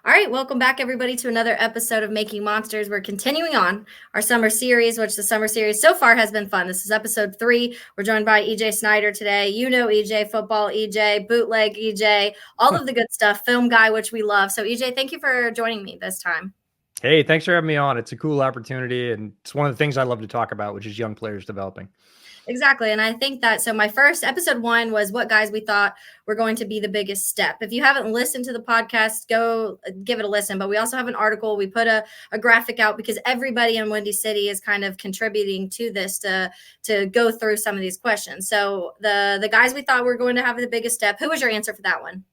All right, welcome back, everybody, to another episode of Making Monsters. We're continuing on our summer series, which the summer series so far has been fun. This is episode 3. We're joined by Snyder today. You know football bootleg all of the good stuff, film guy, which we love. So, thank you for joining me this time. Hey, thanks for having me on. It's a cool opportunity, and it's one of the things I love to talk about, which is young players developing. Exactly. And I think that my first episode 1 was what guys we thought were going to be the biggest step. If you haven't listened to the podcast, go give it a listen. But we also have an article. We put a graphic out because everybody in Windy City is kind of contributing to this to go through some of these questions. So the guys we thought were going to have the biggest step. Who was your answer for that one?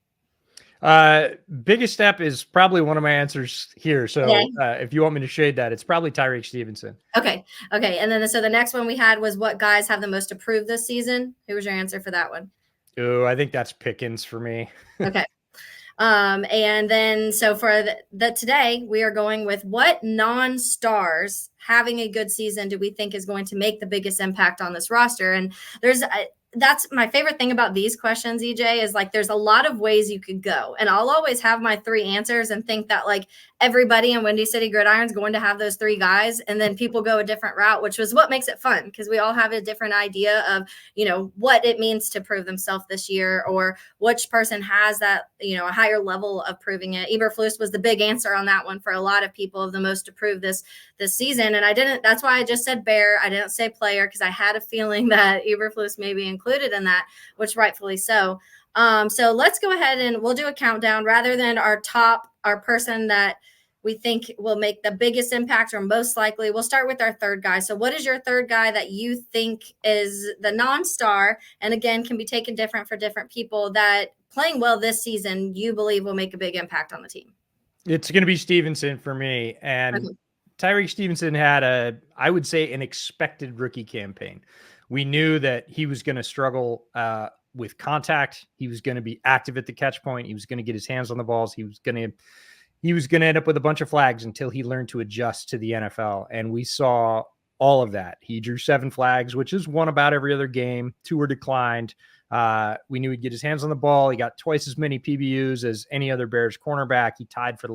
Biggest step is probably one of my answers here. So if you want me to shade that, it's probably Tyreek Stevenson. Okay. And then the next one we had was what guys have the most approved this season. Who was your answer for that one? Oh, I think that's Pickens for me. Okay. And then so for the today we are going with what non-stars having a good season do we think is going to make the biggest impact on this roster? And that's my favorite thing about these questions, EJ, is like there's a lot of ways you could go. And I'll always have my 3 answers and think that like everybody in Windy City Gridiron is going to have those 3 guys. And then people go a different route, which was what makes it fun because we all have a different idea of, what it means to prove themselves this year or which person has that, a higher level of proving it. Eberflus was the big answer on that one for a lot of people of the most approved this season. And that's why I just said Bear. I didn't say player because I had a feeling that Eberflus may be included in that, which rightfully so. So let's go ahead and we'll do a countdown rather than our person that we think will make the biggest impact or most likely. We'll start with our third guy. So what is your third guy that you think is the non-star and again can be taken different for different people that playing well this season you believe will make a big impact on the team? It's going to be Stevenson for me. And Tyreek Stevenson had I would say an expected rookie campaign. We knew that he was going to struggle with contact. He was going to be active at the catch point. He was going to get his hands on the balls. He was going to end up with a bunch of flags until he learned to adjust to the NFL. And we saw all of that. He drew 7 flags, which is one about every other game. 2 were declined. We knew he'd get his hands on the ball. He got twice as many PBUs as any other Bears cornerback. He tied for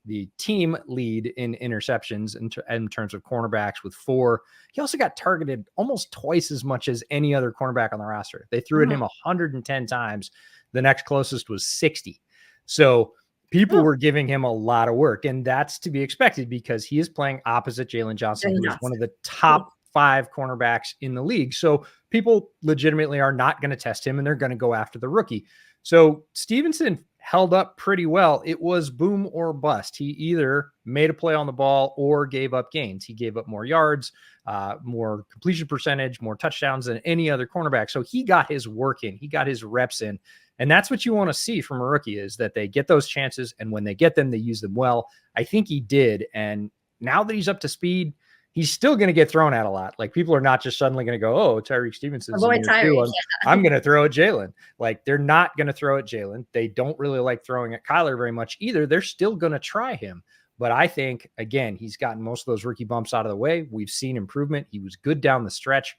the team lead in interceptions in terms of cornerbacks with 4. He also got targeted almost twice as much as any other cornerback on the roster. They threw at him 110 times. The next closest was 60. So people were giving him a lot of work, and that's to be expected because he is playing opposite Jalen Johnson, who is one of the top 5 cornerbacks in the league. So people legitimately are not going to test him, and they're going to go after the rookie. So Stevenson held up pretty well. It was boom or bust. He either made a play on the ball or gave up gains. He gave up more yards, more completion percentage, more touchdowns than any other cornerback. So he got his work in. He got his reps in. And that's what you want to see from a rookie is that they get those chances. And when they get them, they use them well. I think he did. And now that he's up to speed, he's still going to get thrown at a lot. Like people are not just suddenly going to go, oh, Tyreek Stevenson's in year 2. I'm going to throw at Jalen. Like they're not going to throw at Jalen. They don't really like throwing at Kyler very much either. They're still going to try him. But I think, again, he's gotten most of those rookie bumps out of the way. We've seen improvement. He was good down the stretch.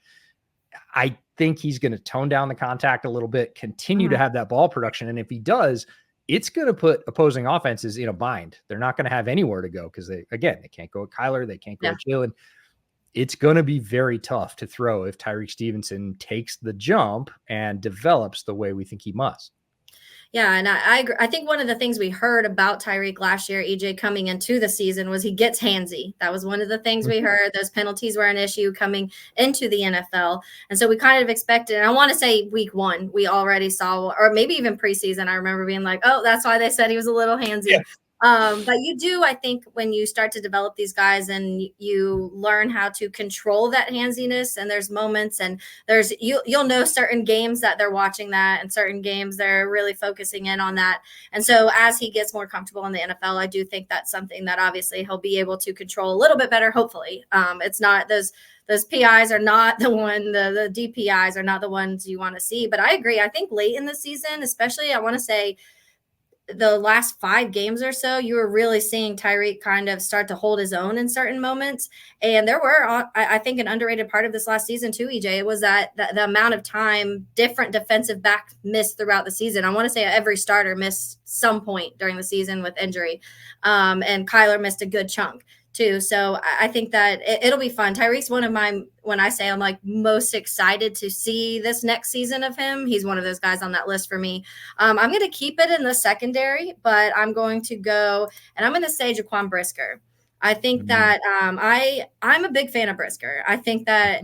I think he's going to tone down the contact a little bit, continue to have that ball production. And if he does, it's going to put opposing offenses in a bind. They're not going to have anywhere to go because they can't go at Kyler. They can't go at Jalen. It's going to be very tough to throw if Tyreek Stevenson takes the jump and develops the way we think he must. Yeah, and I agree. I think one of the things we heard about Tyreek last year, EJ, coming into the season was he gets handsy. That was one of the things we heard. Those penalties were an issue coming into the NFL. And so we kind of expected, and I want to say week 1, we already saw, or maybe even preseason, I remember being like, oh, that's why they said he was a little handsy. Yeah. But you do, I think, when you start to develop these guys and you learn how to control that handsiness, and there's moments and you'll know certain games that they're watching that and certain games they're really focusing in on that. And so as he gets more comfortable in the NFL, I do think that's something that obviously he'll be able to control a little bit better, hopefully. It's not those PIs are not the one, the DPIs are not the ones you want to see. But I agree. I think late in the season, especially, I want to say the last 5 games or so, you were really seeing Tyreek kind of start to hold his own in certain moments. And there were, I think, an underrated part of this last season too, EJ, was that the amount of time different defensive backs missed throughout the season. I want to say every starter missed some point during the season with injury, and Kyler missed a good chunk too. So I think that it'll be fun. Tyreek's one of my, when I say I'm like most excited to see this next season of him, he's one of those guys on that list for me. I'm going to keep it in the secondary, but I'm going to go and I'm going to say Jaquan Brisker. I think that I'm a big fan of Brisker. I think that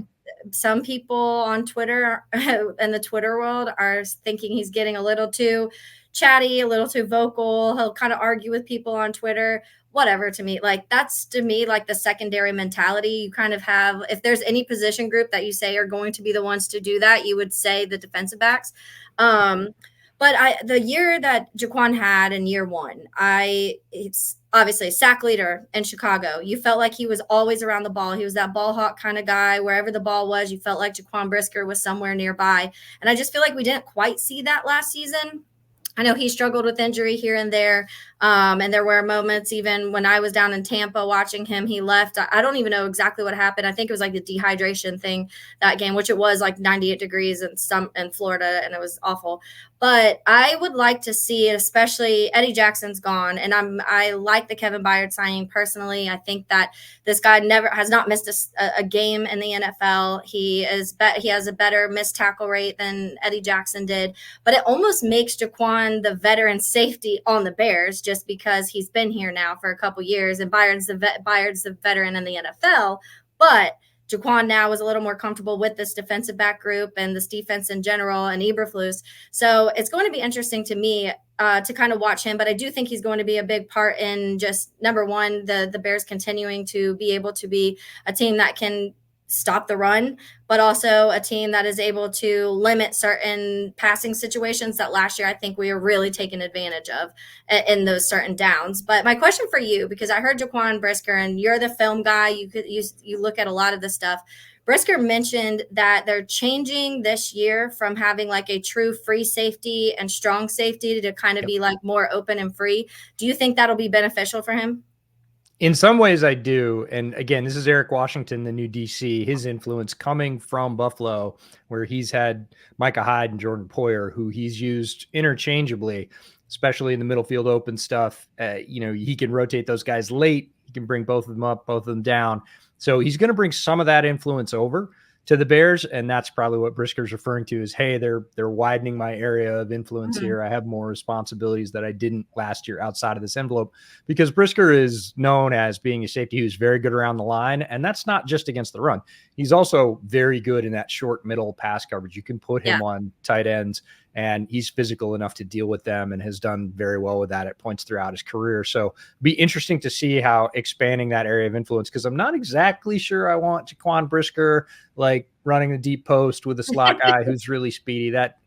some people on Twitter and the Twitter world are thinking he's getting a little too chatty, a little too vocal. He'll kind of argue with people on Twitter. Whatever, to me, like that's to me like the secondary mentality. You kind of have, if there's any position group that you say are going to be the ones to do that, you would say the defensive backs. But the year that Jaquan had in year one, it's obviously sack leader in Chicago. You felt like he was always around the ball. He was that ball hawk kind of guy. Wherever the ball was, you felt like Jaquan Brisker was somewhere nearby. And I just feel like we didn't quite see that last season. I know he struggled with injury here and there. And there were moments, even when I was down in Tampa watching him, he left. I don't even know exactly what happened. I think it was like the dehydration thing that game, which it was like 98 degrees in Florida, and it was awful. But I would like to see, especially Eddie Jackson's gone, and I like the Kevin Byard signing personally. I think that this guy has not missed a game in the NFL. He has a better missed tackle rate than Eddie Jackson did, but it almost makes Jaquan the veteran safety on the Bears just because he's been here now for a couple years, and Byard's the veteran in the NFL, but Jaquan now is a little more comfortable with this defensive back group and this defense in general and Eberflus. So it's going to be interesting to me to kind of watch him. But I do think he's going to be a big part in just, number one, the Bears continuing to be able to be a team that can stop the run, but also a team that is able to limit certain passing situations that last year I think we were really taking advantage of in those certain downs. But my question for you, because I heard Jaquan Brisker and you're the film guy, you look at a lot of this stuff. Brisker mentioned that they're changing this year from having like a true free safety and strong safety to kind of be like more open and free. Do you think that'll be beneficial for him? In some ways, I do. And again, this is Eric Washington, the new DC, his influence coming from Buffalo, where he's had Micah Hyde and Jordan Poyer, who he's used interchangeably, especially in the middle field open stuff. He can rotate those guys late. He can bring both of them up, both of them down. So he's going to bring some of that influence over to the Bears. And that's probably what Brisker's referring to is, hey, they're widening my area of influence here. I have more responsibilities that I didn't last year outside of this envelope, because Brisker is known as being a safety who's very good around the line. And that's not just against the run. He's also very good in that short middle pass coverage. You can put him on tight ends, and he's physical enough to deal with them and has done very well with that at points throughout his career. So it'll be interesting to see how expanding that area of influence, because I'm not exactly sure I want Jaquan Brisker like running the deep post with a slot guy who's really speedy. That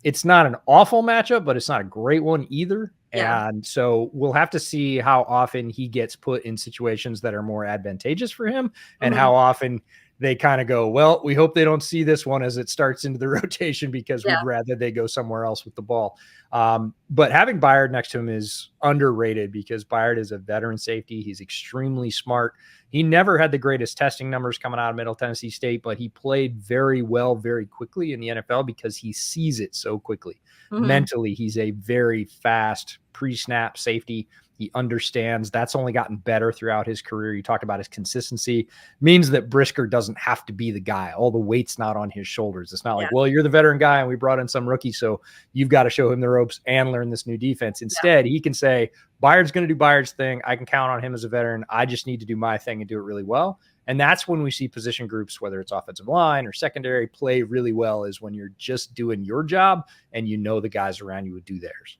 it's not an awful matchup, but it's not a great one either. Yeah. And so we'll have to see how often he gets put in situations that are more advantageous for him, and how often they kind of go, well, we hope they don't see this one as it starts into the rotation, because we'd rather they go somewhere else with the ball. But having Byard next to him is underrated, because Byard is a veteran safety. He's extremely smart. He never had the greatest testing numbers coming out of Middle Tennessee State, but he played very well, very quickly in the NFL because he sees it so quickly. Mentally, he's a very fast pre-snap safety. He understands. That's only gotten better throughout his career. You talk about his consistency. Means that Brisker doesn't have to be the guy. All the weight's not on his shoulders. It's not like, well, you're the veteran guy and we brought in some rookie, so you've got to show him the ropes and learn this new defense. Instead, he can say, Byard's going to do Byard's thing. I can count on him as a veteran. I just need to do my thing and do it really well. And that's when we see position groups, whether it's offensive line or secondary, play really well, is when you're just doing your job and you know the guys around you would do theirs.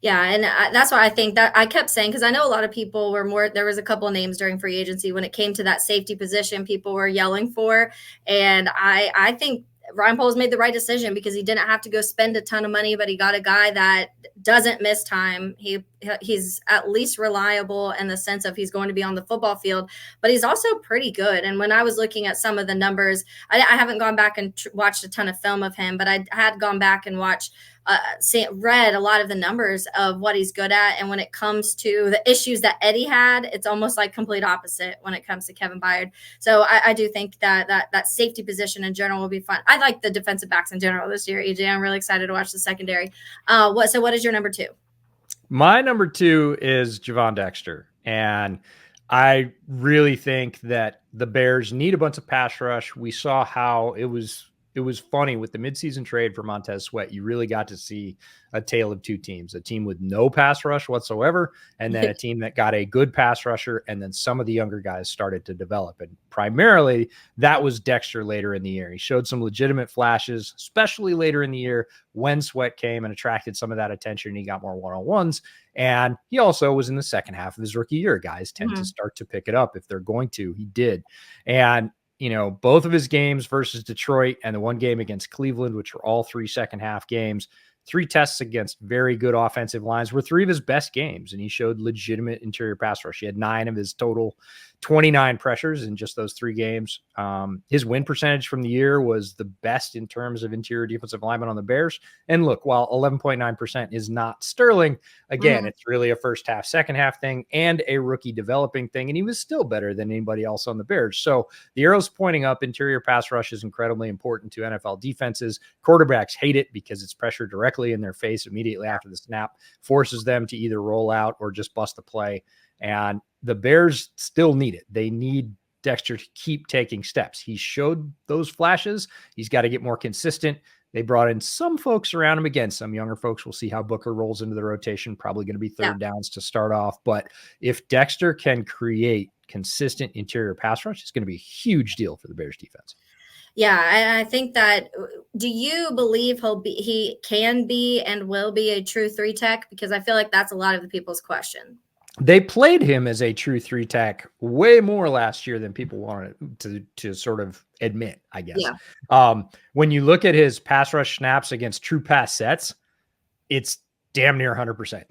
Yeah, and that's why I think that I kept saying, because I know a lot of people were more, there was a couple of names during free agency when it came to that safety position people were yelling for. And I think Ryan Poles made the right decision, because he didn't have to go spend a ton of money, but he got a guy that doesn't miss time. He's at least reliable in the sense of he's going to be on the football field, but he's also pretty good. And when I was looking at some of the numbers, I haven't gone back and watched a ton of film of him, but I had gone back and watched read a lot of the numbers of what he's good at. And when it comes to the issues that Eddie had, it's almost like complete opposite when it comes to Kevin Byard. So I do think that safety position in general will be fun. I like the defensive backs in general this year, EJ. I'm really excited to watch the secondary. So what is your number 2? My number 2 is Javon Dexter. And I really think that the Bears need a bunch of pass rush. We saw how it was funny with the midseason trade for Montez Sweat. You really got to see a tale of two teams, a team with no pass rush whatsoever, and then a team that got a good pass rusher. And then some of the younger guys started to develop. And primarily that was Dexter later in the year. He showed some legitimate flashes, especially later in the year when Sweat came and attracted some of that attention. He got more one-on-ones. And he also was in the second half of his rookie year. Guys tend to start to pick it up if they're going to. He did. And both of his games versus Detroit and the one game against Cleveland, which were all 3 second half games, 3 tests against very good offensive lines, were 3 of his best games. And he showed legitimate interior pass rush. He had 9 of his total 29 pressures in just those 3 games. His win percentage from the year was the best in terms of interior defensive linemen on the Bears. And look, while 11.9% is not sterling, again, it's really a first half, second half thing and a rookie developing thing. And he was still better than anybody else on the Bears. So the arrow's pointing up. Interior pass rush is incredibly important to NFL defenses. Quarterbacks hate it because it's pressure directly in their face immediately after the snap, forces them to either roll out or just bust a play. And the Bears still need it. They need Dexter to keep taking steps. He showed those flashes. He's got to get more consistent. They brought in some folks around him. Again, some younger folks. We'll see how Booker rolls into the rotation. Probably going to be third downs to start off. But if Dexter can create consistent interior pass rush, it's going to be a huge deal for the Bears defense. Yeah, I think that. Do you believe he can be and will be a true 3 tech? Because I feel like that's a lot of the people's question. They played him as a true 3 tech way more last year than people wanted to sort of admit, I guess. Yeah. When you look at his pass rush snaps against true pass sets, it's damn near 100%.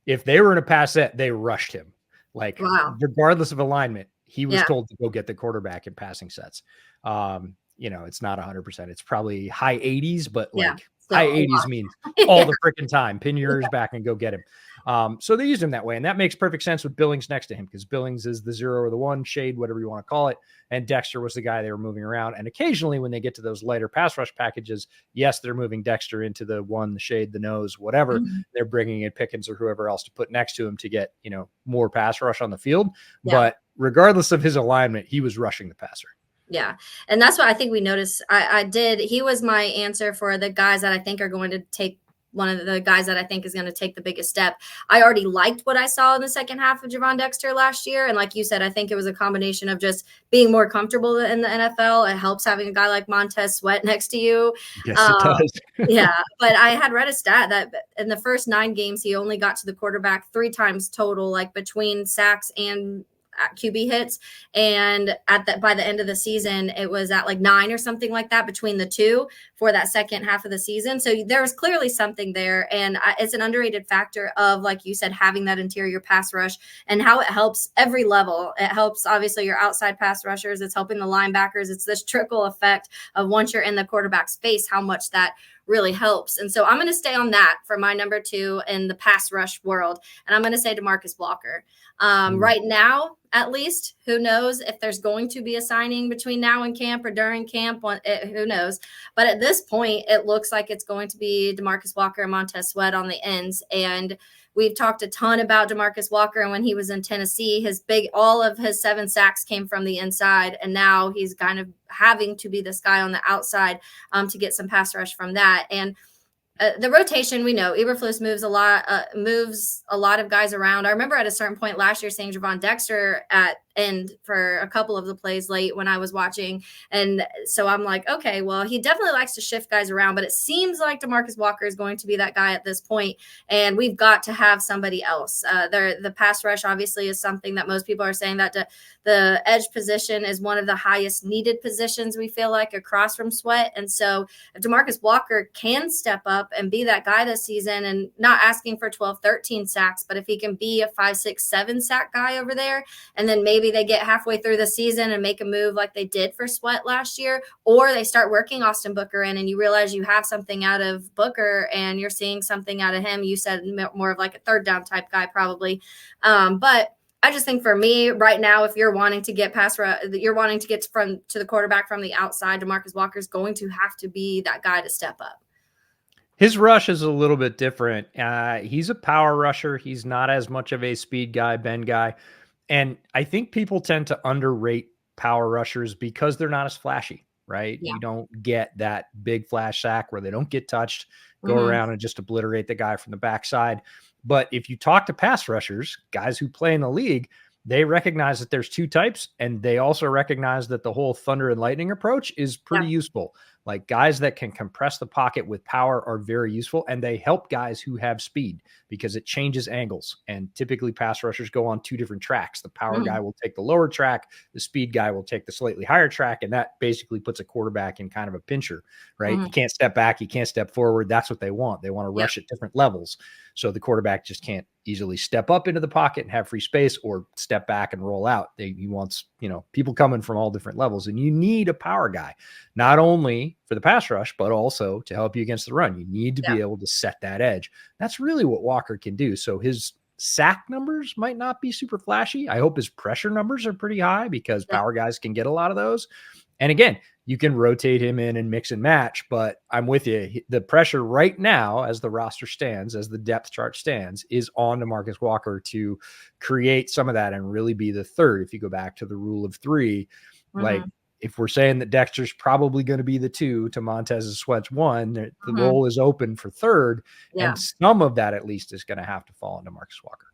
If they were in a pass set, they rushed him. Regardless of alignment, he was told to go get the quarterback in passing sets. It's not 100%. It's probably high 80s, but high 80s means all the freaking time. Pin your ears back and go get him. So they used him that way. And that makes perfect sense with Billings next to him because Billings is the 0 or the 1 shade, whatever you want to call it. And Dexter was the guy they were moving around. And occasionally when they get to those lighter pass rush packages, yes, they're moving Dexter into the 1, the shade, the nose, whatever. They're bringing in Pickens or whoever else to put next to him to get, more pass rush on the field. Yeah. But regardless of his alignment, he was rushing the passer. Yeah. And that's what I think we noticed. He was my answer for the guys that I think are going to take one of the guys that I think is going to take the biggest step. I already liked what I saw in the second half of Javon Dexter last year. And like you said, I think it was a combination of just being more comfortable in the NFL. It helps having a guy like Montez Sweat next to you. Yes, it does. Yeah. But I had read a stat that in the first 9 games, he only got to the quarterback 3 times total, like between sacks and QB hits, and by the end of the season it was at like 9 or something like that between the 2 for that second half of the season. So there was clearly something there, and it's an underrated factor of, like you said, having that interior pass rush and how it helps every level. It helps obviously your outside pass rushers, it's helping the linebackers. It's this trickle effect of once you're in the quarterback's face, how much that really helps. And so I'm going to stay on that for my number 2 in the pass rush world. And I'm going to say DeMarcus Walker. Right now, at least, who knows if there's going to be a signing between now and camp or during camp, who knows. But at this point, it looks like it's going to be DeMarcus Walker and Montez Sweat on the ends. And we've talked a ton about DeMarcus Walker, and when he was in Tennessee, all of his 7 sacks came from the inside, and now he's kind of having to be this guy on the outside to get some pass rush from that. And the rotation, we know Eberflus moves a lot of guys around. I remember at a certain point last year seeing Javon Dexter at end for a couple of the plays late when I was watching. And so I'm like, okay, well, he definitely likes to shift guys around, but it seems like DeMarcus Walker is going to be that guy at this point, and we've got to have somebody else. The pass rush obviously is something that most people are saying that the edge position is one of the highest needed positions, we feel like, across from Sweat. And so if DeMarcus Walker can step up and be that guy this season, and not asking for 12, 13 sacks, but if he can be a 5, 6, 7 sack guy over there, and then maybe maybe they get halfway through the season and make a move like they did for Sweat last year, or they start working Austin Booker in and you realize you have something out of Booker and you're seeing something out of him. You said more of like a third down type guy probably. But I just think for me right now, if you're wanting to get you're wanting to get to the quarterback from the outside, DeMarcus Walker is going to have to be that guy to step up. His rush is a little bit different. He's a power rusher. He's not as much of a speed guy, bend guy. And I think people tend to underrate power rushers because they're not as flashy, right? Yeah. You don't get that big flash sack where they don't get touched, go around and just obliterate the guy from the backside. But if you talk to pass rushers, guys who play in the league, they recognize that there's two types, and they also recognize that the whole thunder and lightning approach is pretty useful. Like guys that can compress the pocket with power are very useful, and they help guys who have speed because it changes angles. And typically pass rushers go on two different tracks. The power guy will take the lower track. The speed guy will take the slightly higher track. And that basically puts a quarterback in kind of a pincher, right? You can't step back. You can't step forward. That's what they want. They want to rush at different levels. So the quarterback just can't easily step up into the pocket and have free space or step back and roll out. He wants, people coming from all different levels, and you need a power guy, not only for the pass rush, but also to help you against the run. You need to be able to set that edge. That's really what Walker can do. So his sack numbers might not be super flashy. I hope his pressure numbers are pretty high because power guys can get a lot of those. And again, you can rotate him in and mix and match, but I'm with you. The pressure right now, as the roster stands, as the depth chart stands, is on DeMarcus Walker to create some of that and really be the third. If you go back to the rule of three, like if we're saying that Dexter's probably going to be the two to Montez's Sweat's one, the role is open for third. And some of that at least is going to have to fall on DeMarcus Walker.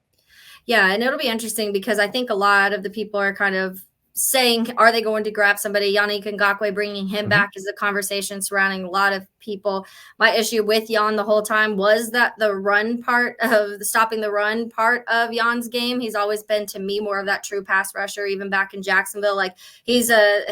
Yeah, and it'll be interesting because I think a lot of the people are kind of saying, are they going to grab somebody? Yannick Ngakoue, bringing him back is a conversation surrounding a lot of people. My issue with Jan the whole time was that the run part of the stopping the run part of Jan's game. He's always been, to me, more of that true pass rusher, even back in Jacksonville. Like he's a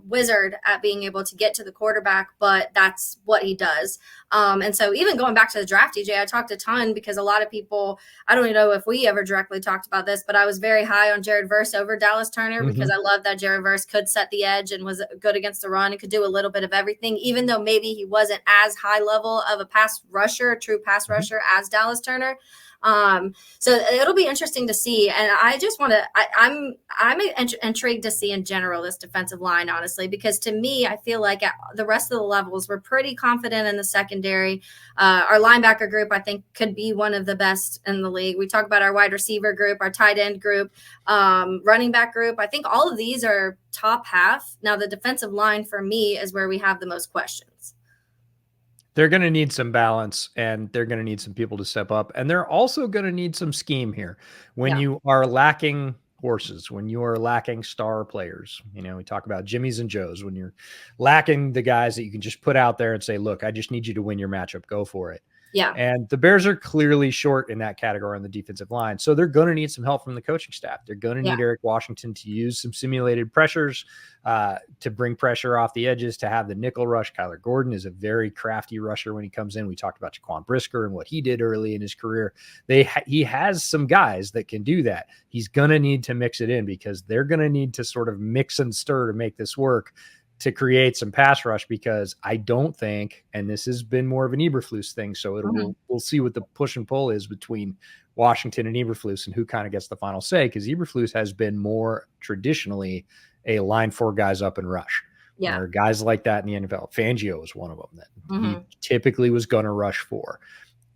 wizard at being able to get to the quarterback, but that's what he does. And so even going back to the draft, DJ, I talked a ton because a lot of people, I don't even know if we ever directly talked about this, but I was very high on Jared Verse over Dallas Turner because I love that Jared Verse could set the edge and was good against the run and could do a little bit of everything, even though maybe he wasn't as high level of a pass rusher, a true pass rusher as Dallas Turner. So it'll be interesting to see. And I just want to, I'm intrigued to see in general this defensive line, honestly, because to me, I feel like at the rest of the levels, we're pretty confident in the secondary. Our linebacker group, I think, could be one of the best in the league. We talk about our wide receiver group, our tight end group, running back group. I think all of these are top half. Now, the defensive line for me is where we have the most questions. They're going to need some balance, and they're going to need some people to step up. And they're also going to need some scheme here. When you are lacking horses, when you are lacking star players, we talk about Jimmys and Joes, when you're lacking the guys that you can just put out there and say, look, I just need you to win your matchup. Go for it. Yeah. And the Bears are clearly short in that category on the defensive line. So they're going to need some help from the coaching staff. They're going to need Eric Washington to use some simulated pressures to bring pressure off the edges, to have the nickel rush. Kyler Gordon is a very crafty rusher when he comes in. We talked about Jaquan Brisker and what he did early in his career. He has some guys that can do that. He's going to need to mix it in because they're going to need to sort of mix and stir to make this work, to create some pass rush, because I don't think, and this has been more of an Eberflus thing, so we'll see what the push and pull is between Washington and Eberflus and who kind of gets the final say, because Eberflus has been more traditionally a line four guys up and rush. Yeah. There are guys like that in the NFL. Fangio was one of them that he typically was going to rush for.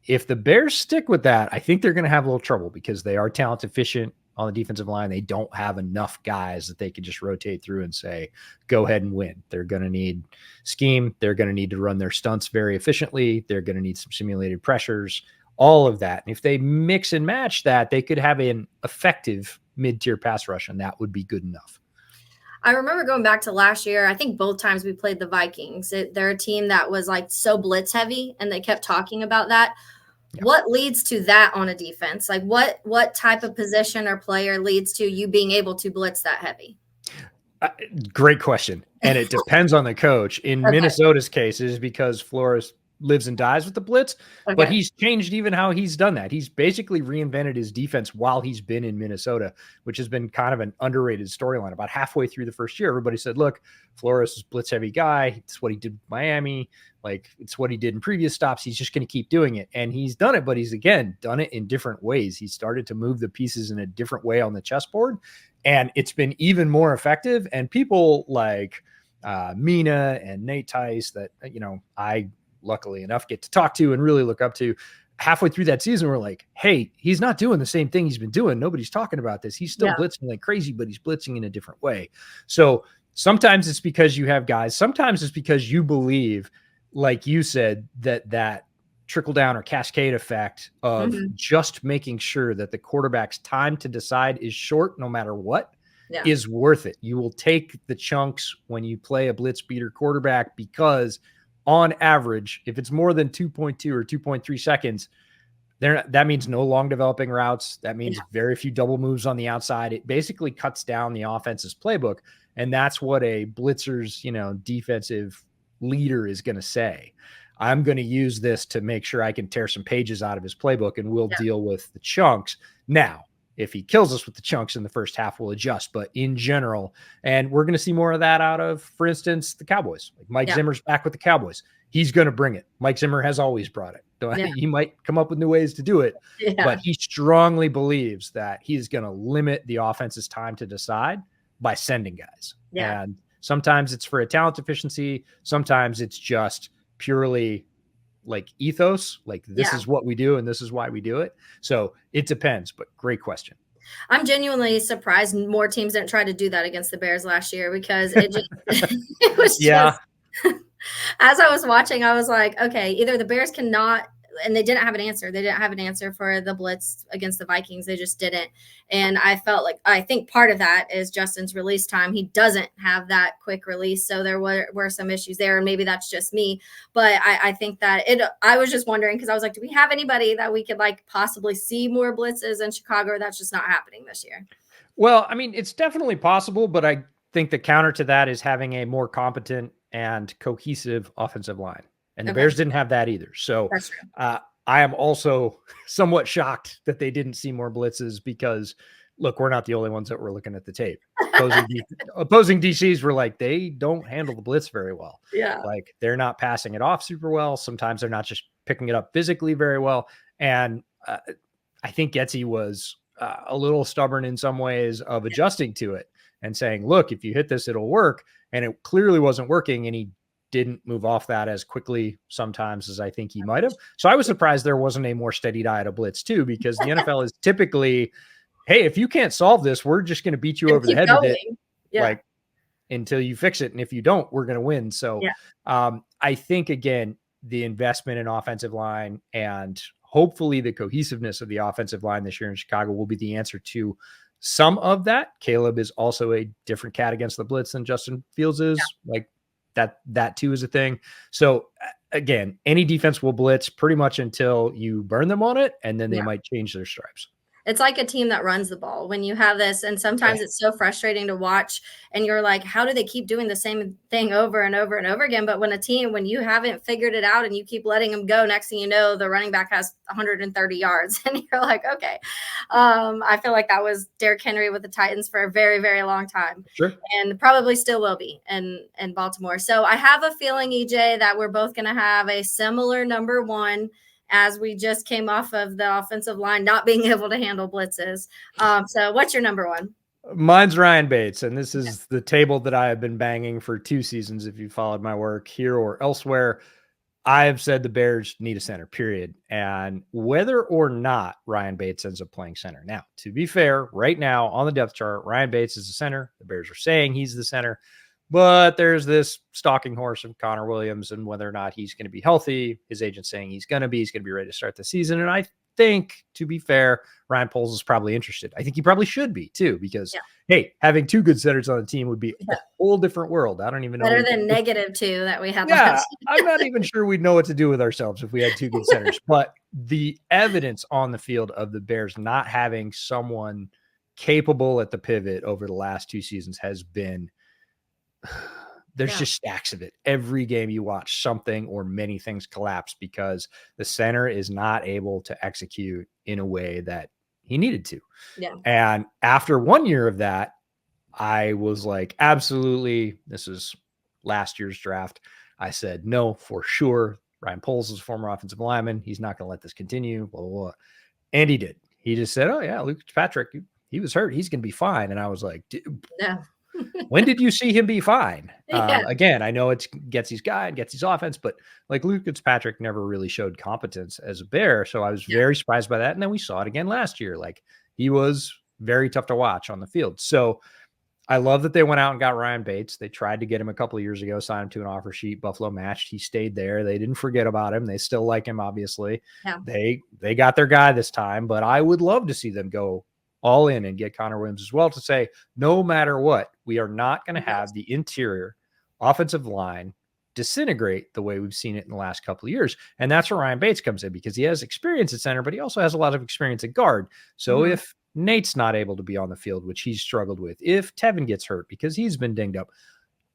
If the Bears stick with that, I think they're going to have a little trouble because they are talent efficient on the defensive line. They don't have enough guys that they can just rotate through and say, go ahead and win. They're going to need scheme. They're going to need to run their stunts very efficiently. They're going to need some simulated pressures, all of that. And if they mix and match that, they could have an effective mid-tier pass rush, and that would be good enough. I remember going back to last year, I think both times we played the Vikings. They're a team that was like so blitz heavy, and they kept talking about that. Yeah. What leads to that on a defense? Like what type of position or player leads to you being able to blitz that heavy? Great question. And it depends on the coach. In Minnesota's case, it is because Flores lives and dies with the blitz, but Okay. he's changed even how he's done that. He's basically reinvented his defense while he's been in Minnesota, which has been kind of an underrated storyline. About halfway through the first year, everybody said, look, Flores is a blitz heavy guy. It's what he did with Miami. Like, it's what he did in previous stops. He's just going to keep doing it. And he's done it, but he's, again, done it in different ways. He started to move the pieces in a different way on the chessboard, and it's been even more effective. And people like Mina and Nate Tice that, I luckily enough get to talk to and really look up to, halfway through that season, we're like, hey, he's not doing the same thing he's been doing. Nobody's talking about this. He's still blitzing like crazy, but he's blitzing in a different way. So sometimes it's because you have guys. Sometimes it's because you believe, like you said, that trickle down or cascade effect of just making sure that the quarterback's time to decide is short no matter what is worth it. You will take the chunks when you play a blitz beater quarterback because on average, if it's more than 2.2 or 2.3 seconds, that means no long developing routes. That means very few double moves on the outside. It basically cuts down the offense's playbook. And that's what a blitzer's, defensive leader is going to say. I'm going to use this to make sure I can tear some pages out of his playbook, and we'll deal with the chunks. Now, if he kills us with the chunks in the first half, we'll adjust. But in general, and we're going to see more of that out of, for instance, the Cowboys. Like Mike Zimmer's back with the Cowboys. He's going to bring it. Mike Zimmer has always brought it. He might come up with new ways to do it, but he strongly believes that he's going to limit the offense's time to decide by sending guys. And sometimes it's for a talent deficiency. Sometimes it's just purely like ethos, like this is what we do and this is why we do it. So it depends, but great question. I'm genuinely surprised more teams didn't try to do that against the Bears last year, because it just it was just as I was watching, I was like, okay, either the Bears cannot, and they didn't have an answer. They didn't have an answer for the blitz against the Vikings. They just didn't. And I felt like, I think part of that is Justin's release time. He doesn't have that quick release. So there were some issues there, and maybe that's just me. But I think that I was just wondering, because I was like, do we have anybody that we could like possibly see more blitzes in Chicago? Or that's just not happening this year. Well, I mean, it's definitely possible, but I think the counter to that is having a more competent and cohesive offensive line. And the Bears didn't have that either. So I am also somewhat shocked that they didn't see more blitzes, because, look, we're not the only ones that were looking at the tape. Opposing DCs were like, they don't handle the blitz very well. Like, they're not passing it off super well. Sometimes they're not just picking it up physically very well. And I think Getsy was a little stubborn in some ways of adjusting to it and saying, look, if you hit this, it'll work. And it clearly wasn't working. And he didn't move off that as quickly sometimes as I think he might have. So I was surprised there wasn't a more steady diet of blitz too, because the NFL is typically, hey, if you can't solve this, we're just going to beat you over the head with it, like, until you fix it. And if you don't, we're going to win. So I think, again, the investment in offensive line and hopefully the cohesiveness of the offensive line this year in Chicago will be the answer to some of that. Caleb is also a different cat against the blitz than Justin Fields is. Like, that too is a thing. So again, any defense will blitz pretty much until you burn them on it, and then they might change their stripes. It's like a team that runs the ball when you have this. And sometimes it's so frustrating to watch, and you're like, how do they keep doing the same thing over and over and over again? But when you haven't figured it out and you keep letting them go, next thing you know, the running back has 130 yards and you're like, okay. I feel like that was Derrick Henry with the Titans for a very, very long time. And probably still will be in Baltimore. So I have a feeling, EJ, that we're both going to have a similar number one, as we just came off of the offensive line not being able to handle blitzes. So what's your number one? Mine's Ryan Bates, and this is the table that I have been banging for 2 seasons. If you followed my work here or elsewhere, I have said the Bears need a center, period. And whether or not Ryan Bates ends up playing center. Now, to be fair, right now on the depth chart, Ryan Bates is the center. The Bears are saying he's the center. But there's this stalking horse of Connor Williams, and whether or not he's going to be healthy. His agent's saying he's going to be ready to start the season. And I think, to be fair, Ryan Poles is probably interested. I think he probably should be too, because, hey, having 2 good centers on the team would be a whole different world. I don't even know. Better than -2 that we had. I'm not even sure we'd know what to do with ourselves if we had 2 good centers. But the evidence on the field of the Bears not having someone capable at the pivot over the last 2 seasons has been There's just stacks of it. Every game you watch, something or many things collapse because the center is not able to execute in a way that he needed to. Yeah. And after 1 year of that, I was like, absolutely. This is last year's draft. I said, no, for sure. Ryan Poles is a former offensive lineman. He's not going to let this continue. Blah, blah, blah. And he did. He just said, oh, yeah, Luke Patrick, he was hurt. He's going to be fine. And I was like, Yeah. when did you see him be fine? Yeah. Again, I know it's Getsy's guy and Getsy's offense, but like Luke Fitzpatrick never really showed competence as a Bear. So I was very surprised by that. And then we saw it again last year. Like he was very tough to watch on the field. So I love that they went out and got Ryan Bates. They tried to get him a couple of years ago, signed him to an offer sheet. Buffalo matched. He stayed there. They didn't forget about him. They still like him, obviously. Yeah. They got their guy this time, but I would love to see them go all in and get Connor Williams as well to say, no matter what, we are not going to have the interior offensive line disintegrate the way we've seen it in the last couple of years. And that's where Ryan Bates comes in because he has experience at center, but he also has a lot of experience at guard. So if Nate's not able to be on the field, which he's struggled with, if Tevin gets hurt because he's been dinged up,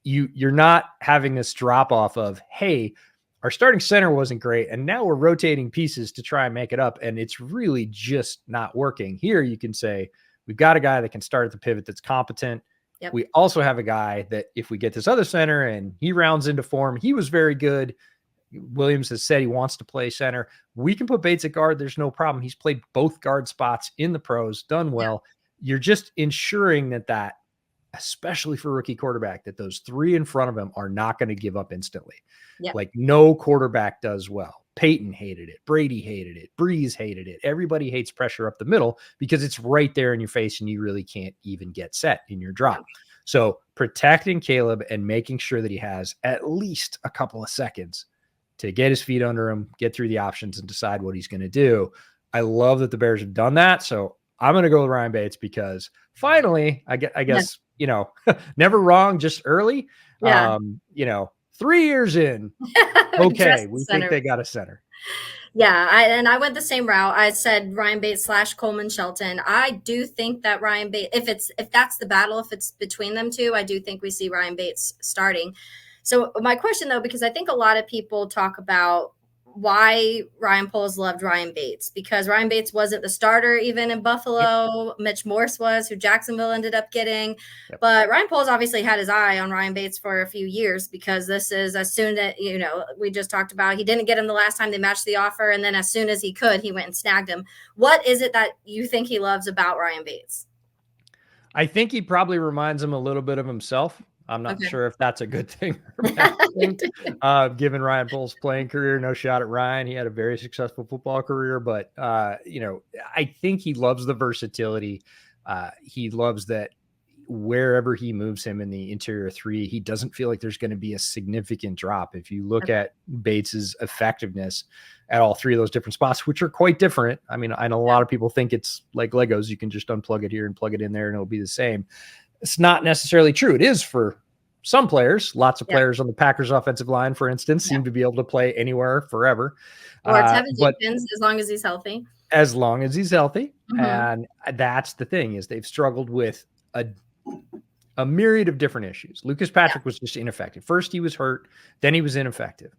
you're not having this drop off of, hey, our starting center wasn't great, and now we're rotating pieces to try and make it up, and it's really just not working. Here you can say, we've got a guy that can start at the pivot that's competent. Yep. We also have a guy that if we get this other center and he rounds into form, he was very good. Williams has said he wants to play center. We can put Bates at guard. There's no problem. He's played both guard spots in the pros, done well. You're just ensuring that, especially for rookie quarterback, that those three in front of him are not going to give up instantly. Yep. Like no quarterback does well. Peyton hated it. Brady hated it. Breeze hated it. Everybody hates pressure up the middle because it's right there in your face and you really can't even get set in your drop. So protecting Caleb and making sure that he has at least a couple of seconds to get his feet under him, get through the options and decide what he's going to do. I love that the Bears have done that. So I'm going to go with Ryan Bates because finally, I guess, never wrong, just early. 3 years in, okay, we think they got a center. Yeah, I went the same route. I said Ryan Bates / Coleman Shelton. I do think that Ryan Bates, if that's the battle, if it's between them two, I do think we see Ryan Bates starting. So my question, though, because I think a lot of people talk about why Ryan Poles loved Ryan Bates, because Ryan Bates wasn't the starter even in Buffalo. Yep. Mitch Morse was, who Jacksonville ended up getting. Yep. But Ryan Poles obviously had his eye on Ryan Bates for a few years because this is as soon as, we just talked about, he didn't get him the last time they matched the offer. And then as soon as he could, he went and snagged him. What is it that you think he loves about Ryan Bates? I think he probably reminds him a little bit of himself. I'm not sure if that's a good thing or bad thing. Given Ryan Poles' playing career, no shot at Ryan. He had a very successful football career, but, I think he loves the versatility. He loves that wherever he moves him in the interior three, he doesn't feel like there's going to be a significant drop. If you look at Bates's effectiveness at all three of those different spots, which are quite different. I mean, I know a lot of people think it's like Legos. You can just unplug it here and plug it in there and it'll be the same. It's not necessarily true. It is for some players. Lots of players on the Packers offensive line, for instance, seem to be able to play anywhere forever. Or Tevin Jenkins, as long as he's healthy. As long as he's healthy. And that's the thing, is they've struggled with a myriad of different issues. Lucas Patrick was just ineffective. First he was hurt, then he was ineffective.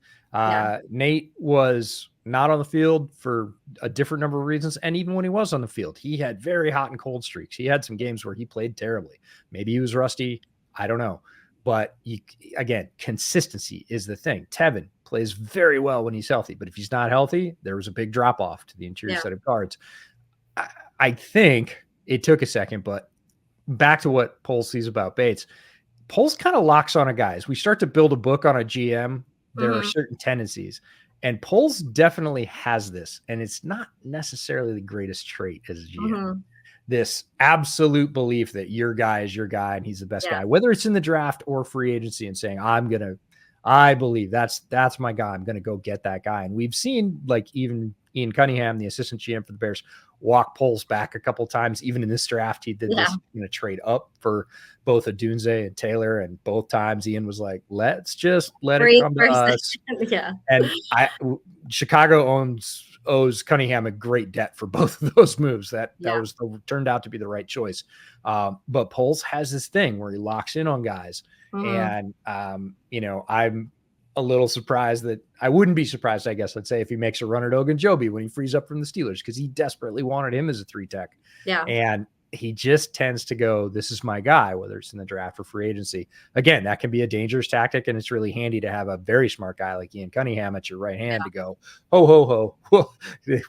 Nate was not on the field for a different number of reasons. And even when he was on the field, he had very hot and cold streaks. He had some games where he played terribly. Maybe he was rusty. I don't know. But again, consistency is the thing. Tevin plays very well when he's healthy, but if he's not healthy, there was a big drop off to the interior set of guards. I think it took a second, but back to what Poles sees about Bates. Poles kind of locks on a guy. As we start to build a book on a GM, there are certain tendencies. And Poles definitely has this, and it's not necessarily the greatest trait as a GM. This absolute belief that your guy is your guy and he's the best guy, whether it's in the draft or free agency, and saying, I believe that's my guy. I'm going to go get that guy. And we've seen, like, even Ian Cunningham, the assistant GM for the Bears, walk Poles back a couple times. Even in this draft, he did this, going to trade up for both Odunze and Taylor. And both times Ian was like, let's just let it come to us. And Chicago owes Cunningham a great debt for both of those moves. That turned out to be the right choice. But Poles has this thing where he locks in on guys Mhm. And, I'm a little surprised that I wouldn't be surprised, I guess, let's say, if he makes a run at Ogunjobi when he frees up from the Steelers, because he desperately wanted him as a 3 tech. Yeah. And he just tends to go, this is my guy, whether it's in the draft or free agency. Again, that can be a dangerous tactic, and it's really handy to have a very smart guy like Ian Cunningham at your right hand to go, ho, ho, ho,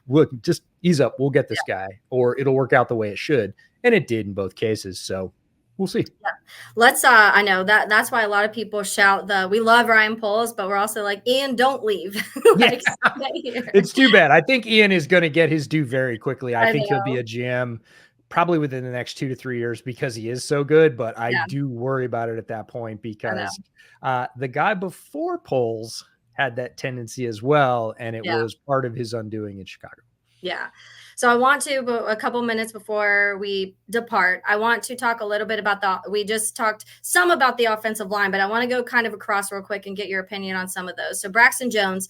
we'll just ease up. We'll get this guy, or it'll work out the way it should. And it did in both cases. So we'll see. Yeah. Let's I know that's why a lot of people shout we love Ryan Poles, but we're also like, Ian, don't leave. Yeah, Like, stay here. it's too bad. I think Ian is going to get his due very quickly. I I think he'll be know. a GM probably within the next 2 to 3 years because he is so good. But I Yeah, do worry about it at that point I know. because the guy before Poles had that tendency as well, and it Yeah. was part of his undoing in Chicago. Yeah. So I want to, but a couple minutes before we depart, I want to talk a little bit about we just talked some about the offensive line, but I want to go kind of across real quick and get your opinion on some of those. So Braxton Jones,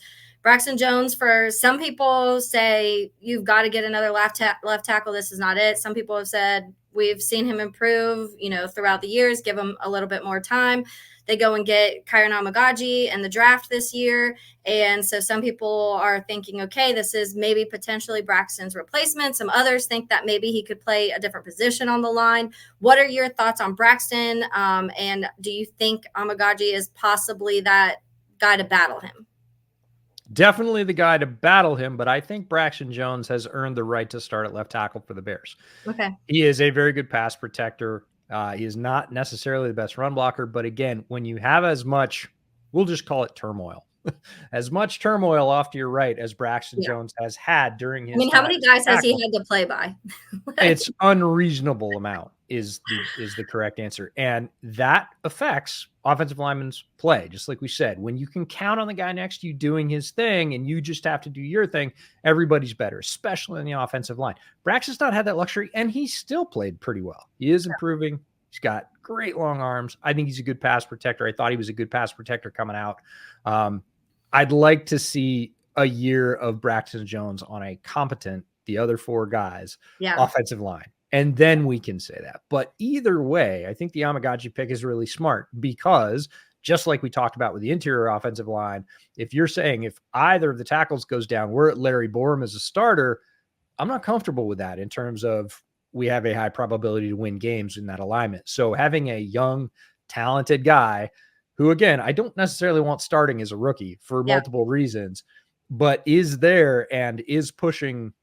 for some people say you've got to get another left tackle. This is not it. Some people have said we've seen him improve, throughout the years, give him a little bit more time. They go and get Kyron Amagaji in the draft this year. And so some people are thinking, okay, this is maybe potentially Braxton's replacement. Some others think that maybe he could play a different position on the line. What are your thoughts on Braxton? And do you think Amagaji is possibly that guy to battle him? Definitely the guy to battle him, but I think Braxton Jones has earned the right to start at left tackle for the Bears. Okay. He is a very good pass protector. He is not necessarily the best run blocker, but again, when you have as much, we'll just call it turmoil, as much turmoil off to your right as Braxton Jones has had during his how time many as guys a has he tackle, had to play by? it's unreasonable amount is the correct answer. And that affects offensive linemen's play. Just like we said, when you can count on the guy next to you doing his thing and you just have to do your thing, everybody's better, especially in the offensive line. Braxton's not had that luxury, and he still played pretty well. He is improving. He's got great long arms. I think he's a good pass protector. I thought he was a good pass protector coming out. I'd like to see a year of Braxton Jones on a competent, the other 4 guys, offensive line. And then we can say that. But either way, I think the Amagaji pick is really smart because just like we talked about with the interior offensive line, if you're saying if either of the tackles goes down, we're at Larry Borum as a starter, I'm not comfortable with that in terms of we have a high probability to win games in that alignment. So having a young, talented guy who, again, I don't necessarily want starting as a rookie for multiple reasons, but is there and is pushing,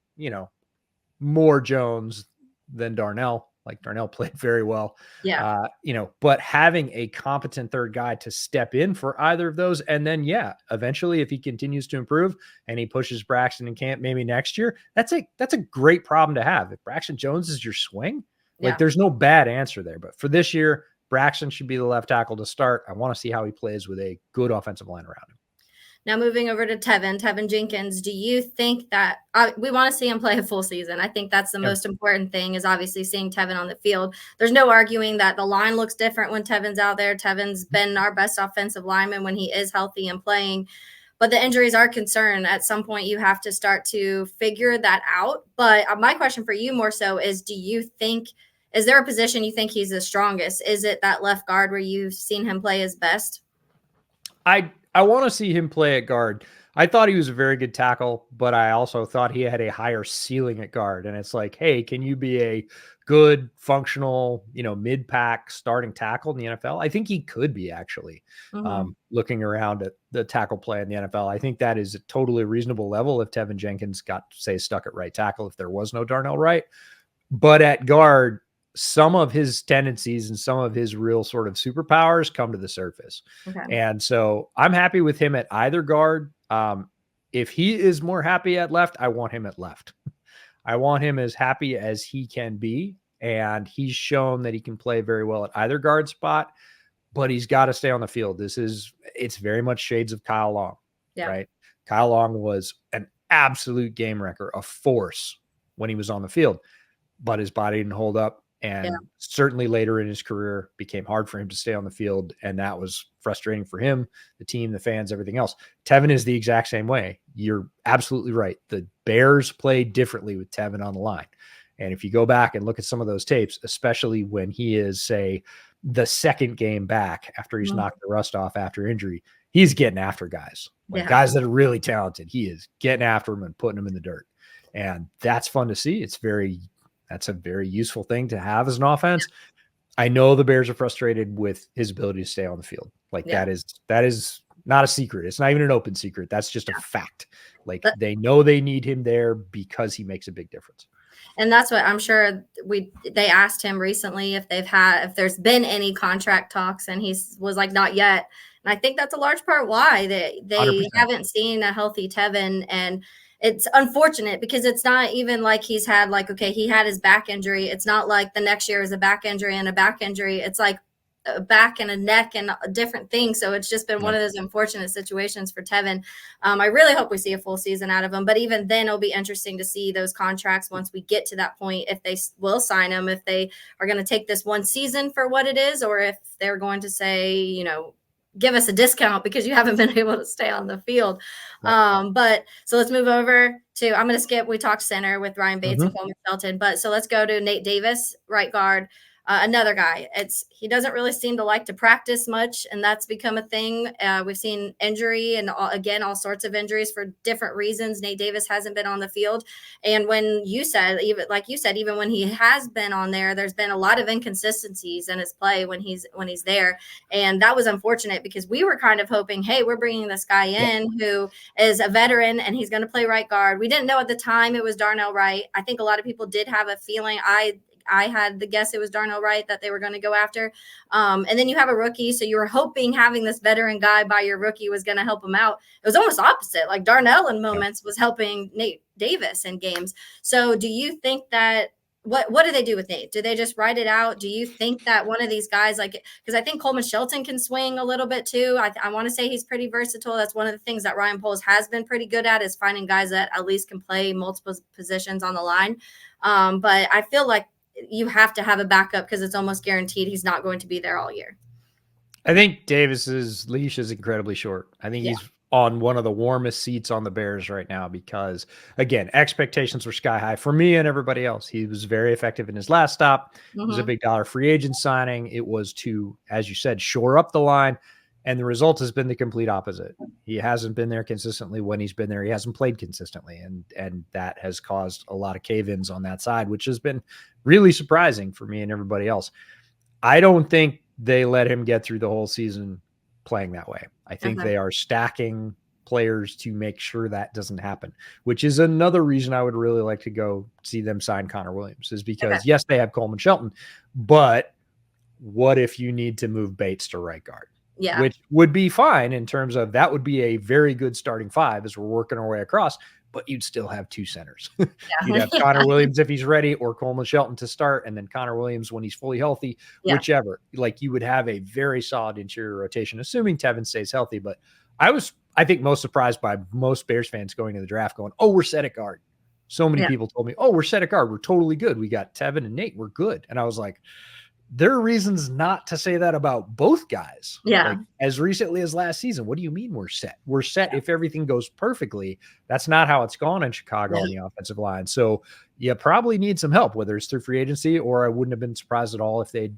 more Jones than Darnell. Like Darnell played very well. Yeah. But having a competent third guy to step in for either of those. And then, eventually if he continues to improve and he pushes Braxton and Camp maybe next year, that's a great problem to have. If Braxton Jones is your swing, there's no bad answer there. But for this year, Braxton should be the left tackle to start. I want to see how he plays with a good offensive line around him. Now moving over to Tevin Jenkins, do you think that we want to see him play a full season? I think that's the most important thing is obviously seeing Tevin on the field. There's no arguing that the line looks different when Tevin's out there. Tevin's been our best offensive lineman when he is healthy and playing. But the injuries are a concern. At some point, you have to start to figure that out. But my question for you more so is, is there a position you think he's the strongest? Is it that left guard where you've seen him play his best? I want to see him play at guard. I thought he was a very good tackle, but I also thought he had a higher ceiling at guard. And it's like, hey, can you be a good, functional, mid-pack starting tackle in the NFL? I think he could be actually. Looking around at the tackle play in the NFL, I think that is a totally reasonable level if Tevin Jenkins got, say, stuck at right tackle if there was no Darnell Wright. But at guard, some of his tendencies and some of his real sort of superpowers come to the surface. Okay. And so I'm happy with him at either guard. If he is more happy at left, I want him at left. I want him as happy as he can be. And he's shown that he can play very well at either guard spot, but he's got to stay on the field. It's very much shades of Kyle Long, right? Kyle Long was an absolute game wrecker, a force when he was on the field, but his body didn't hold up. And certainly later in his career became hard for him to stay on the field. And that was frustrating for him, the team, the fans, everything else. Tevin is the exact same way. You're absolutely right. The Bears play differently with Tevin on the line. And if you go back and look at some of those tapes, especially when he is, say, the second game back after he's Mhm. knocked the rust off after injury, he's getting after guys, like Yeah. guys that are really talented. He is getting after them and putting them in the dirt. And that's fun to see. That's a very useful thing to have as an offense. I know the Bears are frustrated with his ability to stay on the field. Like Yeah. that is not a secret. It's not even an open secret. That's just a fact. Like But they know they need him there because he makes a big difference. and that's what I'm sure they asked him recently if there's been any contract talks, and he was like, not yet. And I think that's a large part why they 100%. haven't seen a healthy Tevin. And it's unfortunate because it's not even like he's had like, okay, he had his back injury. It's not like the next year is a back injury and a back injury. It's like a back and a neck and a different thing. So it's just been one of those unfortunate situations for Tevin. I really hope we see a full season out of him, but even then it'll be interesting to see those contracts once we get to that point, if they will sign him, if they are going to take this one season for what it is, or if they're going to say, give us a discount because you haven't been able to stay on the field. But so let's move over to, I'm going to skip, we talked center with Ryan Bates and Coleman Shelton, but so let's go to Nate Davis, right guard. Another guy, he doesn't really seem to like to practice much, and that's become a thing. We've seen injury and all sorts of injuries for different reasons. Nate Davis hasn't been on the field, and when you said, even when he has been on there, there's been a lot of inconsistencies in his play when he's there, and that was unfortunate because we were kind of hoping, hey, we're bringing this guy in who is a veteran and he's going to play right guard. We didn't know at the time it was Darnell Wright. I think a lot of people did have a feeling. I had the guess it was Darnell Wright that they were going to go after. And then you have a rookie. So you were hoping having this veteran guy by your rookie was going to help him out. It was almost opposite. Like Darnell in moments was helping Nate Davis in games. So do you think that what do they do with Nate? Do they just write it out? Do you think that one of these guys, because I think Coleman Shelton can swing a little bit too. I want to say he's pretty versatile. That's one of the things that Ryan Poles has been pretty good at, is finding guys that at least can play multiple positions on the line. But I feel like you have to have a backup because it's almost guaranteed he's not going to be there all year. I think Davis's leash is incredibly short. I think he's on one of the warmest seats on the Bears right now because, again, expectations were sky high for me and everybody else. He was very effective in his last stop. It was a big dollar free agent signing. It was to, as you said, shore up the line. And the result has been the complete opposite. He hasn't been there consistently when he's been there. He hasn't played consistently. And that has caused a lot of cave-ins on that side, which has been really surprising for me and everybody else. I don't think they let him get through the whole season playing that way. I think they are stacking players to make sure that doesn't happen, which is another reason I would really like to go see them sign Connor Williams, is because, yes, they have Coleman Shelton, but what if you need to move Bates to right guard? Yeah. Which would be fine in terms of that would be a very good starting five as we're working our way across, but you'd still have two centers. You'd have Connor Williams if he's ready, or Coleman Shelton to start, and then Connor Williams when he's fully healthy, whichever. Like, you would have a very solid interior rotation, assuming Tevin stays healthy. But I think most surprised by most Bears fans going to the draft going, oh, we're set at guard. So many people told me, oh, we're set at guard. We're totally good. We got Tevin and Nate. We're good. And I was like, there are reasons not to say that about both guys. Yeah. Like, as recently as last season, what do you mean we're set? We're set if everything goes perfectly. That's not how it's gone in Chicago on the offensive line. So you probably need some help, whether it's through free agency, or I wouldn't have been surprised at all if they'd,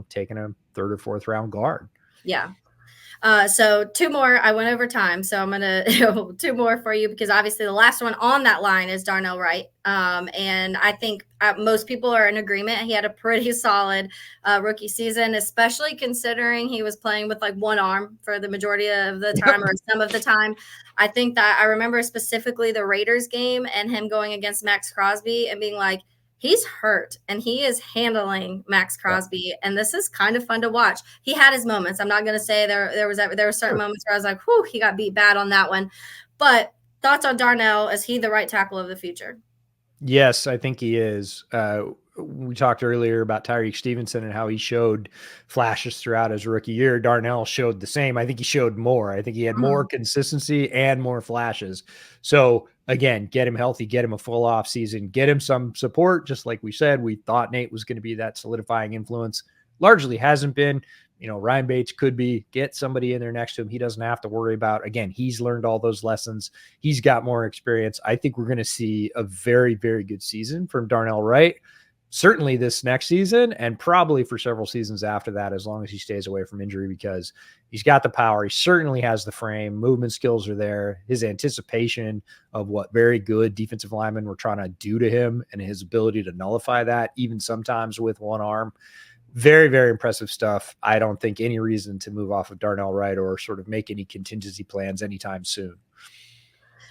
taken a third or fourth round guard. Yeah. So two more. I went over time, so I'm gonna two more for you, because obviously the last one on that line is Darnell Wright, and I think most people are in agreement. He had a pretty solid rookie season, especially considering he was playing with like one arm for the majority of the time, or some of the time. I think that I remember specifically the Raiders game and him going against Max Crosby and being like, he's hurt and he is handling Max Crosby. And this is kind of fun to watch. He had his moments. I'm not going to say there were certain moments where I was like, whew, he got beat bad on that one. But thoughts on Darnell? Is he the right tackle of the future? Yes, I think he is. We talked earlier about Tyreek Stevenson and how he showed flashes throughout his rookie year. Darnell showed the same. I think he showed more. I think he had more consistency and more flashes. So again, get him healthy, get him a full off season, get him some support. Just like we said, we thought Nate was going to be that solidifying influence. Largely hasn't been. Ryan Bates could be. Get somebody in there next to him. He doesn't have to worry about, again, he's learned all those lessons. He's got more experience. I think we're going to see a very, very good season from Darnell Wright. certainly this next season and probably for several seasons after that, as long as he stays away from injury, because he's got the power. He certainly has the frame. Movement skills are there. His anticipation of what very good defensive linemen were trying to do to him and his ability to nullify that, even sometimes with one arm. Very, very impressive stuff. I don't think any reason to move off of Darnell Wright or sort of make any contingency plans anytime soon.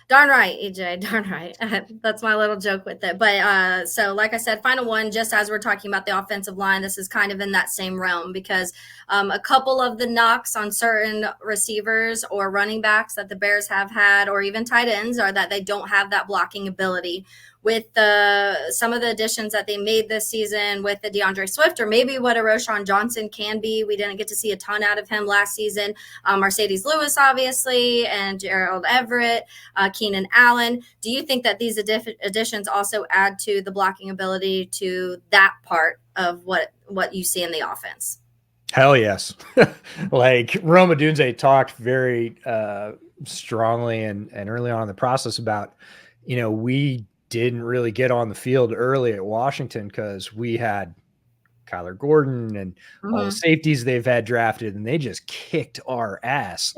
Darn right, EJ. Darn right. That's my little joke with it. But so, like I said, final one, just as we're talking about the offensive line, this is kind of in that same realm because a couple of the knocks on certain receivers or running backs that the Bears have had, or even tight ends, are that they don't have that blocking ability. With some of the additions that they made this season with the DeAndre Swift, or maybe what a Roschon Johnson can be. We didn't get to see a ton out of him last season. Mercedes Lewis, obviously, and Gerald Everett, Keenan Allen. Do you think that these additions also add to the blocking ability to that part of what you see in the offense? Hell yes. Like Rome Odunze talked very strongly and early on in the process about, we didn't really get on the field early at Washington because we had Kyler Gordon and all the safeties they've had drafted, and they just kicked our ass.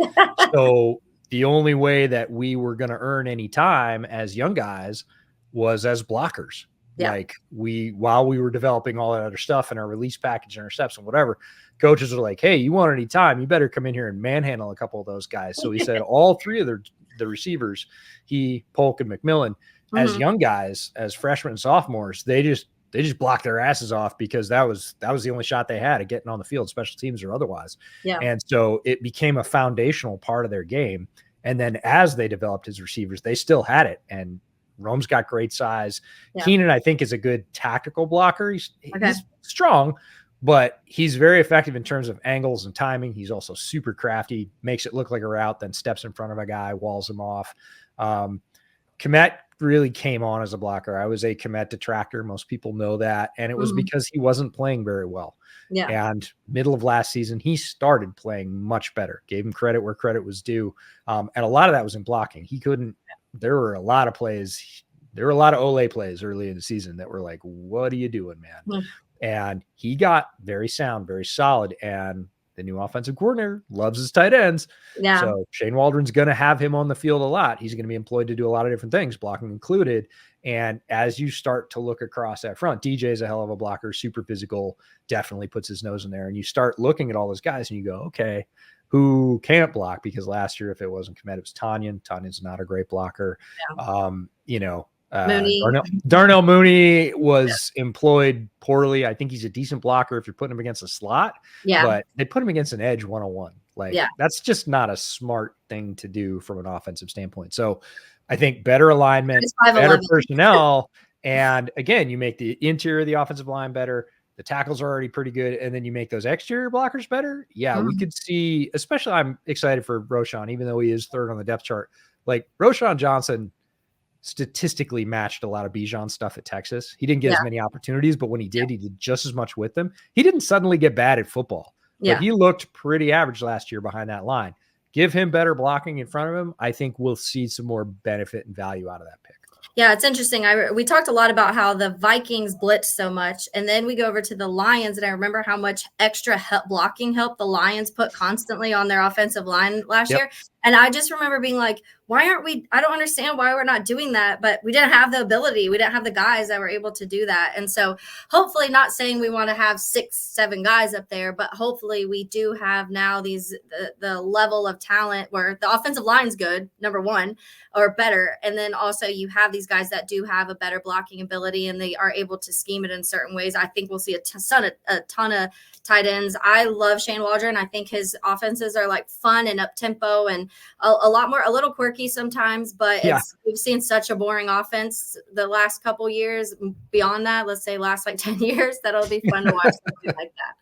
So the only way that we were going to earn any time as young guys was as blockers. Yeah. Like while we were developing all that other stuff in our release package, intercepts and whatever, coaches are like, hey, you want any time, you better come in here and manhandle a couple of those guys. So he said all three of the receivers, Polk and McMillan, as young guys, as freshmen and sophomores, they just blocked their asses off because that was the only shot they had at getting on the field, special teams or otherwise. Yeah. And so it became a foundational part of their game. And then as they developed his receivers, they still had it. And Rome's got great size. Yeah. Keenan, I think, is a good tactical blocker. He's strong, but he's very effective in terms of angles and timing. He's also super crafty, makes it look like a route, then steps in front of a guy, walls him off. Kmet really came on as a blocker. I was a Kmet detractor. Most people know that. And it was because he wasn't playing very well. Yeah. And middle of last season, he started playing much better, gave him credit where credit was due. And a lot of that was in blocking. There were a lot of plays. There were a lot of Ole plays early in the season that were like, what are you doing, man? And he got very sound, very solid. And the new offensive coordinator loves his tight ends. Yeah. So Shane Waldron's going to have him on the field a lot. He's going to be employed to do a lot of different things, blocking included. And as you start to look across that front, DJ's a hell of a blocker, super physical, definitely puts his nose in there. And you start looking at all those guys and you go, okay, who can't block? Because last year, if it wasn't Kmet, it was Tanyan. Tanyan's not a great blocker. Yeah. Darnell Mooney was employed poorly. I think he's a decent blocker if you're putting him against a slot. Yeah. But they put him against an edge 101. That's just not a smart thing to do from an offensive standpoint. So I think better alignment, better personnel. And again, you make the interior of the offensive line better. The tackles are already pretty good. And then you make those exterior blockers better. Yeah, we could see, especially I'm excited for Roschon, even though he is third on the depth chart. Like Roschon Johnson statistically matched a lot of Bijan stuff at Texas. He didn't get as many opportunities, but when he did, he did just as much with them. He didn't suddenly get bad at football, but he looked pretty average last year behind that line. Give him better blocking in front of him. I think we'll see some more benefit and value out of that pick. Yeah, it's interesting. We talked a lot about how the Vikings blitzed so much, and then we go over to the Lions, and I remember how much extra blocking help the Lions put constantly on their offensive line last year. And I just remember being like, why aren't we – I don't understand why we're not doing that. But we didn't have the ability. We didn't have the guys that were able to do that. And so hopefully, not saying we want to have 6-7 guys up there, but hopefully we do have now the level of talent where the offensive line's good, number one, or better. And then also you have these guys that do have a better blocking ability and they are able to scheme it in certain ways. I think we'll see a ton of tight ends. I love Shane Waldron. I think his offenses are like fun and up tempo and a little quirky sometimes, but we've seen such a boring offense the last couple years. Beyond that, let's say last like 10 years, that'll be fun to watch something like that.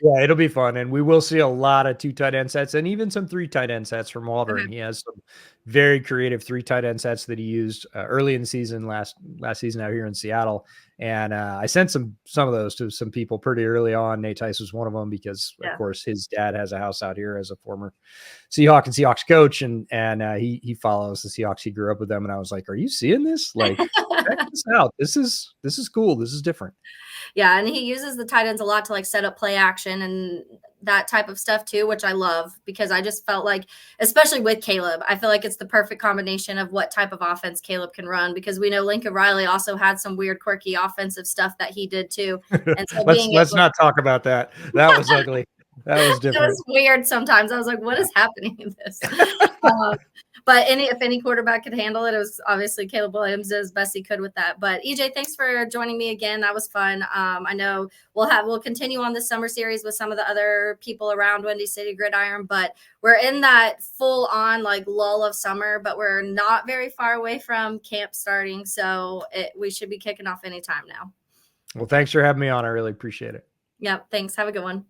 Yeah, it'll be fun, and we will see a lot of 2 tight end sets and even some 3 tight end sets from Auburn. Okay. He has some very creative 3 tight end sets that he used early in the season last season out here in Seattle, and I sent some of those to some people pretty early on. Nate Tice was one of them because, of Yeah. course, his dad has a house out here as a former Seahawk and Seahawks coach, and he follows the Seahawks. He grew up with them, and I was like, "Are you seeing this? Like, check this out. This is cool. This is different." Yeah, and he uses the tight ends a lot to like set up play action and that type of stuff too, which I love because I just felt like, especially with Caleb, I feel like it's the perfect combination of what type of offense Caleb can run because we know Lincoln Riley also had some weird, quirky offensive stuff that he did too. And so being Let's able not talk about that. That was ugly. That was it different. was weird sometimes. I was like, what is happening in this? Um, but if any quarterback could handle it, it was obviously Caleb Williams did as best he could with that. But EJ, thanks for joining me again. That was fun. I know we'll continue on this summer series with some of the other people around Windy City Gridiron, but we're in that full on like lull of summer, but we're not very far away from camp starting. So we should be kicking off anytime now. Well, thanks for having me on. I really appreciate it. Yep. Thanks. Have a good one.